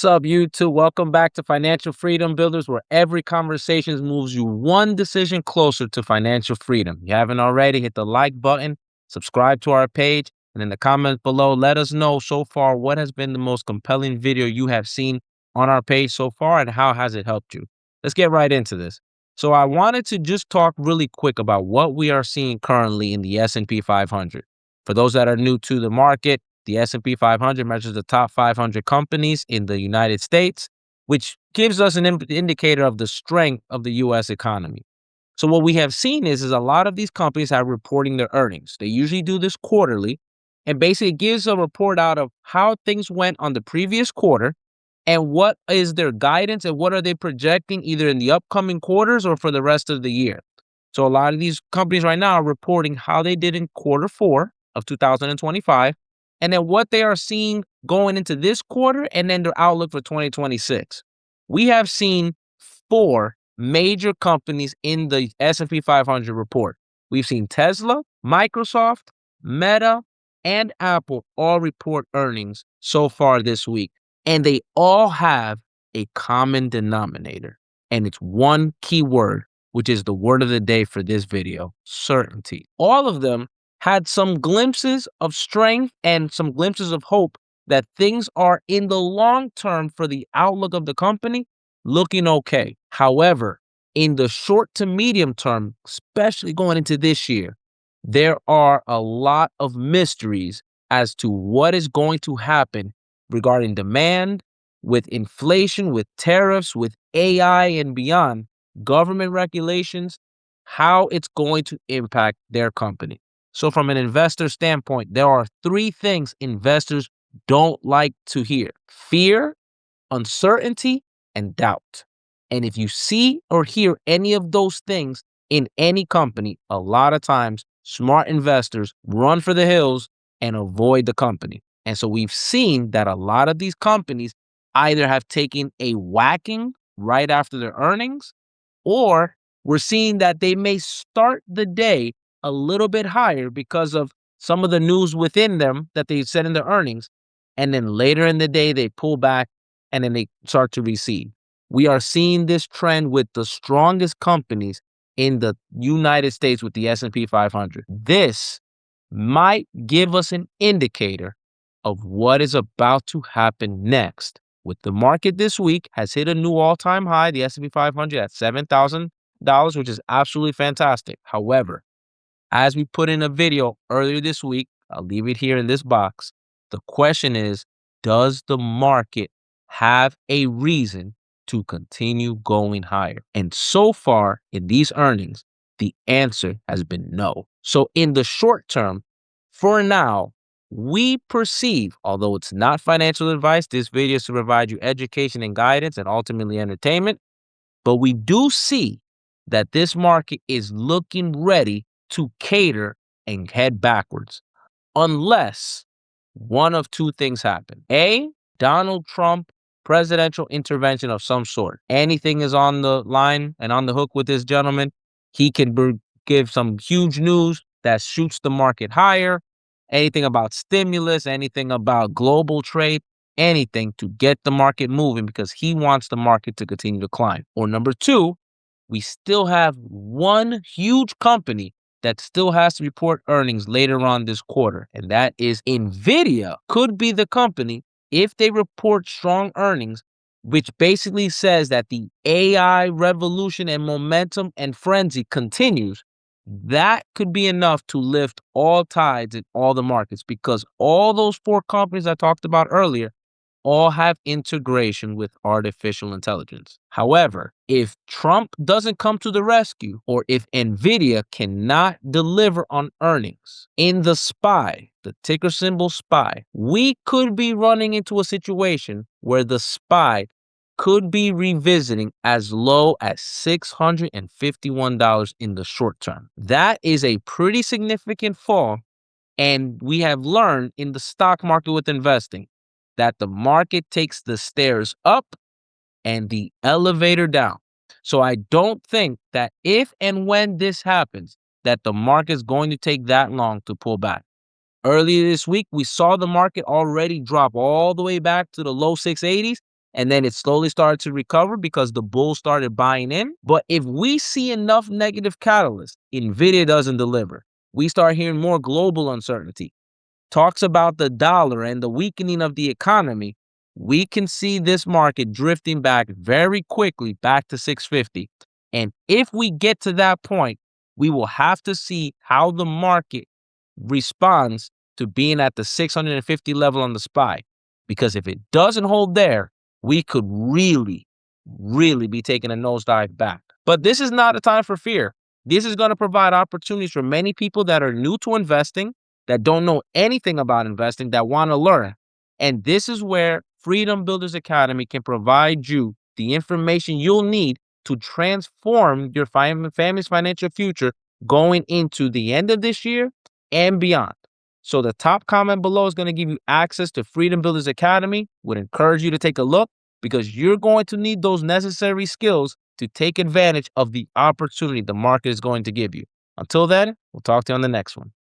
What's up, YouTube? Welcome back to Financial Freedom Builders, where every conversation moves you one decision closer to financial freedom. If you haven't already, hit the like button, subscribe to our page, and in the comments below, let us know so far what has been the most compelling video you have seen on our page so far and how has it helped you. Let's get right into this. So I wanted to just talk really quick about what we are seeing currently in the S&P 500. For those that are new to the market, the S&P 500 measures the top 500 companies in the United States, which gives us an indicator of the strength of the U.S. economy. So what we have seen is a lot of these companies are reporting their earnings. They usually do this quarterly, and basically gives a report out of how things went on the previous quarter and what is their guidance and what are they projecting either in the upcoming quarters or for the rest of the year. So a lot of these companies right now are reporting how they did in quarter 4 of 2025, and then what they are seeing going into this quarter, and then their outlook for 2026. We have seen 4 major companies in the S&P 500 report. We've seen Tesla, Microsoft, Meta, and Apple all report earnings so far this week. And they all have a common denominator. And it's one key word, which is the word of the day for this video: certainty. All of them had some glimpses of strength and some glimpses of hope that things are in the long term for the outlook of the company looking okay. However, in the short to medium term, especially going into this year, there are a lot of mysteries as to what is going to happen regarding demand, with inflation, with tariffs, with AI and beyond, government regulations, how it's going to impact their company. So from an investor standpoint, there are 3 things investors don't like to hear: fear, uncertainty, and doubt. And if you see or hear any of those things in any company, a lot of times smart investors run for the hills and avoid the company. And so we've seen that a lot of these companies either have taken a whacking right after their earnings, or we're seeing that they may start the day a little bit higher because of some of the news within them that they said in their earnings. And then later in the day, they pull back and then they start to recede. We are seeing this trend with the strongest companies in the United States with the S&P 500. This might give us an indicator of what is about to happen next. With the market this week has hit a new all-time high, the S&P 500 at $7,000, which is absolutely fantastic. However, as we put in a video earlier this week, I'll leave it here in this box. The question is, does the market have a reason to continue going higher? And so far in these earnings, the answer has been no. So in the short term, for now, we perceive, although it's not financial advice, this video is to provide you education and guidance and ultimately entertainment, but we do see that this market is looking ready to cater and head backwards, unless one of 2 things happen. A, Donald Trump presidential intervention of some sort. Anything is on the line and on the hook with this gentleman. He can give some huge news that shoots the market higher. Anything about stimulus, anything about global trade, anything to get the market moving because he wants the market to continue to climb. Or number 2, we still have one huge company that still has to report earnings later on this quarter, and that is Nvidia. Could be the company, if they report strong earnings, which basically says that the AI revolution and momentum and frenzy continues. That could be enough to lift all tides in all the markets, because all those 4 companies I talked about earlier all have integration with artificial intelligence. However, if Trump doesn't come to the rescue, or if Nvidia cannot deliver on earnings in the SPY, the ticker symbol SPY, we could be running into a situation where the SPY could be revisiting as low as $651 in the short term. That is a pretty significant fall, and we have learned in the stock market with investing that the market takes the stairs up and the elevator down. So I don't think that if and when this happens, that the market is going to take that long to pull back. Earlier this week, we saw the market already drop all the way back to the low 680s, and then it slowly started to recover because the bulls started buying in. But if we see enough negative catalysts, Nvidia doesn't deliver. We start hearing more global uncertainty, talks about the dollar and the weakening of the economy, we can see this market drifting back very quickly back to 650. And if we get to that point, we will have to see how the market responds to being at the 650 level on the SPY. Because if it doesn't hold there, we could really be taking a nosedive back. But this is not a time for fear. This is going to provide opportunities for many people that are new to investing, that don't know anything about investing, that want to learn. And this is where Freedom Builders Academy can provide you the information you'll need to transform your family's financial future going into the end of this year and beyond. So the top comment below is going to give you access to Freedom Builders Academy. Would encourage you to take a look because you're going to need those necessary skills to take advantage of the opportunity the market is going to give you. Until then, we'll talk to you on the next one.